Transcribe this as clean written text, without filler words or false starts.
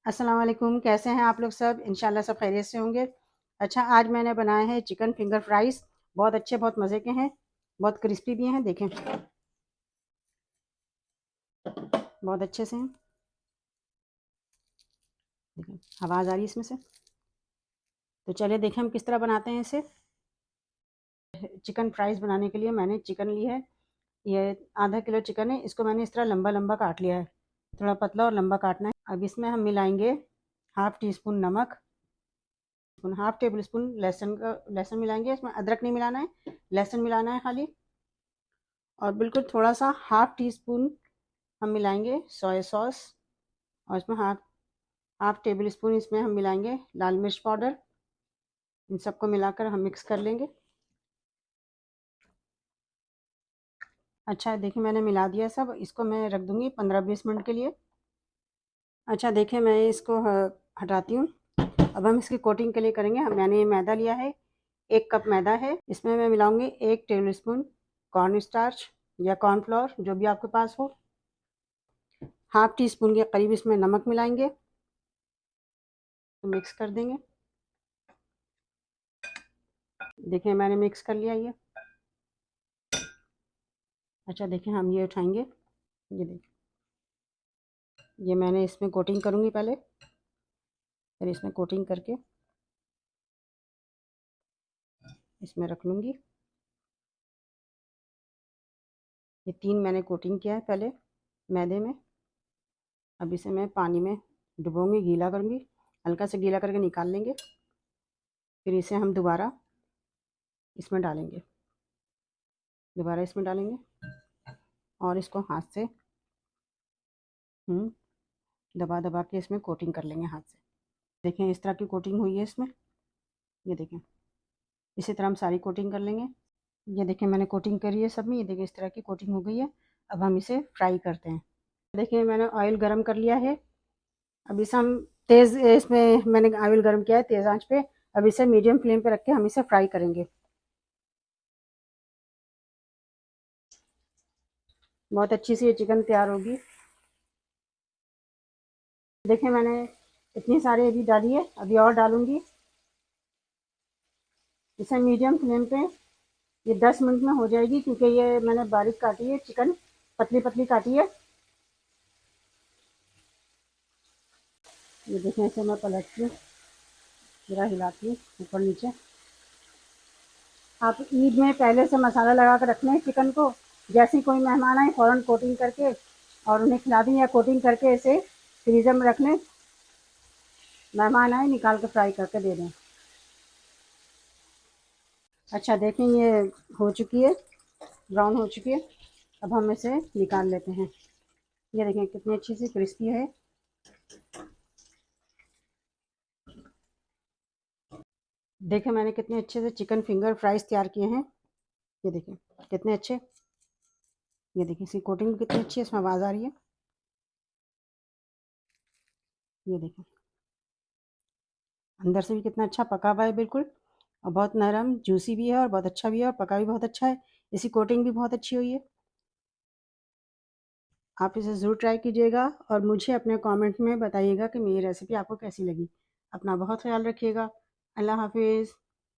अस्सलाम वालेकुम, कैसे हैं आप लोग सब? इंशाल्लाह सब खैरियत से होंगे। अच्छा, आज मैंने बनाए हैं चिकन फिंगर फ्राइज़। बहुत अच्छे, बहुत मज़े के हैं, बहुत क्रिस्पी भी हैं। देखें, बहुत अच्छे से हैं। देखें, आवाज़ आ रही है इसमें से। तो चलिए देखें हम किस तरह बनाते हैं इसे। चिकन फ्राइज़ बनाने के लिए मैंने चिकन ली है। ये आधा किलो चिकन है। इसको मैंने इस तरह लंबा लंबा काट लिया है। थोड़ा पतला और लंबा काटना है। अब इसमें हम मिलाएंगे हाफ़ टी स्पून नमक, हाफ टेबल स्पून लहसुन मिलाएंगे। इसमें अदरक नहीं मिलाना है, लहसुन मिलाना है खाली। और बिल्कुल थोड़ा सा हाफ टी स्पून हम मिलाएंगे सोया सॉस। और इसमें हाफ हाफ टेबल स्पून इसमें हम मिलाएंगे लाल मिर्च पाउडर। इन सबको मिलाकर हम मिक्स कर लेंगे। अच्छा, देखिए मैंने मिला दिया सब। इसको मैं रख दूंगी 15-20 मिनट के लिए। अच्छा, देखिए मैं इसको हटाती हूँ। अब हम इसकी कोटिंग के लिए करेंगे। मैंने ये मैदा लिया है, 1 कप मैदा है। इसमें मैं मिलाऊंगी 1 टेबल स्पून कॉर्न स्टार्च या कॉर्नफ्लोर, जो भी आपके पास हो। हाफ टी स्पून के करीब इसमें नमक मिलाएंगे, तो मिक्स कर देंगे। देखिए मैंने मिक्स कर लिया ये। अच्छा, देखिए हम ये उठाएंगे। ये देखिए, ये मैंने इसमें कोटिंग करूँगी पहले, फिर इसमें कोटिंग करके इसमें रख लूँगी। ये 3 मैंने कोटिंग किया है पहले मैदे में। अब इसे मैं पानी में डुबोऊँगी, गीला करूँगी, हल्का से गीला करके निकाल लेंगे। फिर इसे हम इसमें डालेंगे दोबारा इसमें डालेंगे और इसको हाथ से दबा दबा के इसमें कोटिंग कर लेंगे हाथ से। देखें इस तरह की कोटिंग हुई है इसमें। ये देखें, इसी तरह हम सारी कोटिंग कर लेंगे। ये देखें मैंने कोटिंग करी है सब में। ये देखिए इस तरह की कोटिंग हो गई है। अब हम इसे फ्राई करते हैं। देखिए मैंने ऑयल गरम कर लिया है। अब इसे हम तेज़, इसमें मैंने ऑयल गरम किया है तेज़ आंच पे। अब इसे मीडियम फ्लेम पे रख के हम इसे फ्राई करेंगे। बहुत अच्छी सी ये चिकन तैयार होगी। देखिए मैंने इतनी सारी अभी डाली है, अभी और डालूंगी। इसे मीडियम फ्लेम पे ये 10 मिनट में हो जाएगी, क्योंकि ये मैंने बारीक काटी है चिकन, पतली पतली काटी है। ये देखें, इसे मैं पलटती हूँ, जरा हिलाती हूँ ऊपर नीचे। आप ईद में पहले से मसाला लगा कर रख लें चिकन को। जैसे ही कोई मेहमान आए फ़ौरन कोटिंग करके और उन्हें खिला दें, या कोटिंग करके इसे फ्रीज़र में रख लें। मेहमान आए निकाल के फ्राई करके दे दें। अच्छा, देखें ये हो चुकी है, ब्राउन हो चुकी है। अब हम इसे निकाल लेते हैं। ये देखें कितनी अच्छी सी क्रिस्पी है। देखें मैंने कितने अच्छे से चिकन फिंगर फ्राइज़ तैयार किए हैं। ये देखें कितने अच्छे। ये देखिए इसकी कोटिंग कितनी अच्छी है, इसमें आवाज़ आ रही है। ये देखें अंदर से भी कितना अच्छा पका हुआ है बिल्कुल, और बहुत नरम जूसी भी है, और बहुत अच्छा भी है, और पका भी बहुत अच्छा है। इसकी कोटिंग भी बहुत अच्छी हुई है। आप इसे ज़रूर ट्राई कीजिएगा और मुझे अपने कमेंट में बताइएगा कि मेरी रेसिपी आपको कैसी लगी। अपना बहुत ख्याल रखिएगा। अल्लाह हाफिज़।